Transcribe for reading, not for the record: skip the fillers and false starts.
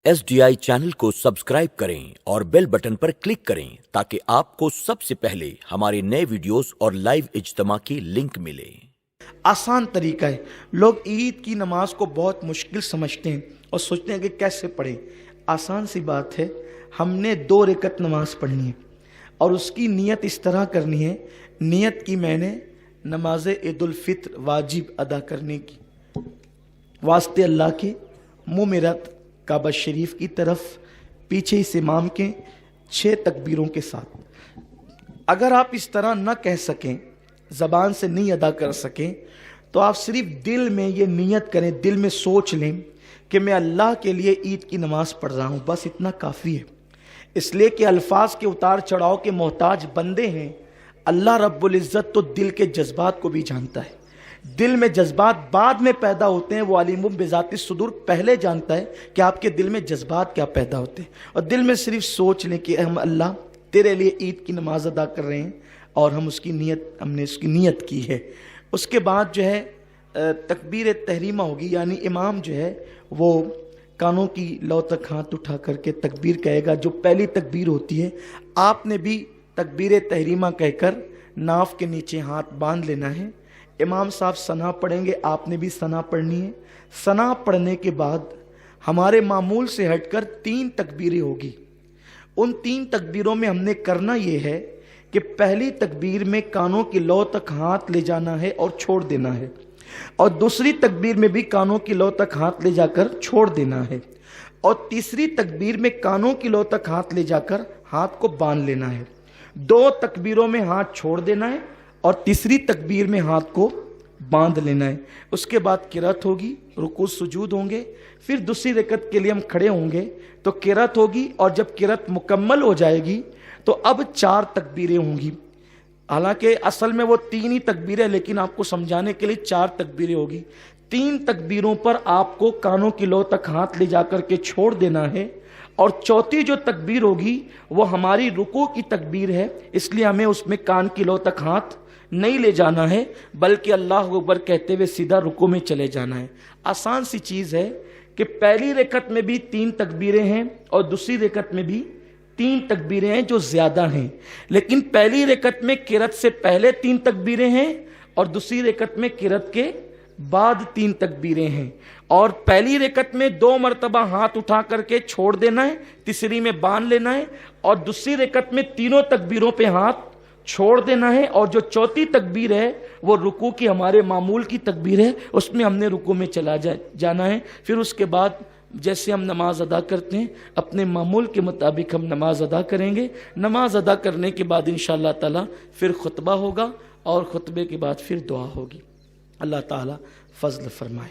SDI channel को subscribe करें और बेल बटन पर क्लिक करें ताकि आपको सबसे पहले हमारे नए वीडियोस और लाइव इज्तिमा की लिंक मिले। आसान तरीका है। लोग ईद की नमाज को बहुत मुश्किल समझते हैं और सोचते हैं कि कैसे पढ़ें। आसान सी बात है, हमने 2 रकअत नमाज पढ़नी है और उसकी नीयत इस तरह करनी है। नीयत की मैंने नमाज ईद उल फित्र वाजिब अदा करने की, वास्ते अल्लाह के मुँह मेरा काबा शरीफ की तरफ, पीछे इस इमाम के 6 तकबीरों के साथ। अगर आप इस तरह न कह सकें, ज़बान से नहीं अदा कर सकें, तो आप सिर्फ दिल में ये नियत करें, दिल में सोच लें कि मैं अल्लाह के लिए ईद की नमाज पढ़ रहा हूँ। बस इतना काफ़ी है, इसलिए कि अल्फाज के उतार चढ़ाव के मोहताज बंदे हैं। अल्लाह रब्बुल इज़्ज़त तो दिल के जज्बात को भी जानता है। दिल में जज्बात बाद में पैदा होते हैं, वो अलीमुम बिज़ाति सुदूर पहले जानता है कि आपके दिल में जज्बात क्या पैदा होते हैं। और दिल में सिर्फ सोच लें कि हम अल्लाह तेरे लिए ईद की नमाज अदा कर रहे हैं और हमने उसकी नीयत की है। उसके बाद जो है तकबीर तहरीमा होगी, यानी इमाम जो है वो कानों की लौ तक हाथ उठा करके तकबीर कहेगा। जो पहली तकबीर होती है, आपने भी तकबीर तहरीमा कहकर नाफ के नीचे हाथ बांध लेना है। इमाम साहब सना पढ़ेंगे, आपने भी सना पढ़नी है। सना पढ़ने के बाद हमारे मामूल से हटकर 3 तकबीरें होगी। उन 3 तकबीरों में हमने करना ये है कि पहली तकबीर में कानों की लौ तक हाथ ले जाना है और छोड़ देना है, और दूसरी तकबीर में भी कानों की लौ तक हाथ ले जाकर छोड़ देना है, और तीसरी तकबीर में कानों की लौ तक हाथ ले जाकर हाथ को बांध लेना है। 2 तकबीरों में हाथ छोड़ देना है और तीसरी तकबीर में हाथ को बांध लेना है। उसके बाद किरात होगी, रुकू सुजूद होंगे, फिर दूसरी रकत के लिए हम खड़े होंगे तो किरात होगी, और जब किरात मुकम्मल हो जाएगी तो अब 4 तकबीरें होंगी। हालांकि असल में वो 3 ही तकबीरें, लेकिन आपको समझाने के लिए 4 तकबीरें होगी। 3 तकबीरों पर आपको कानों की लौ तक हाथ ले जाकर के छोड़ देना है, और चौथी जो तकबीर होगी वो हमारी रुकू की तकबीर है, इसलिए हमें उसमें कान की लौ तक हाथ नहीं ले जाना है, बल्कि अल्लाह अकबर कहते हुए सीधा रुकू में चले जाना है। आसान सी चीज़ है कि पहली रकत में भी 3 तकबीरें हैं और दूसरी रकत में भी 3 तकबीरें हैं जो ज़्यादा हैं, लेकिन पहली रकत में किरत से पहले 3 तकबीरें हैं और दूसरी रकत में किरत के बाद 3 तकबीरें हैं। और पहली रकत में 2 मरतबा हाथ उठा करके छोड़ देना है, तीसरी में बांध लेना है, और दूसरी रकत में तीनों तकबीरों पे हाथ छोड़ देना है। और जो चौथी तकबीर है वो रुकू की हमारे मामूल की तकबीर है, उसमें हमने रुकू में चला जाना है। फिर उसके बाद जैसे हम नमाज अदा करते हैं अपने मामूल के मुताबिक हम नमाज अदा करेंगे। नमाज अदा करने के बाद इंशाअल्लाह ताला फिर खुतबा होगा और खुतबे के बाद फिर दुआ होगी। अल्लाह ताला फजल फरमाए।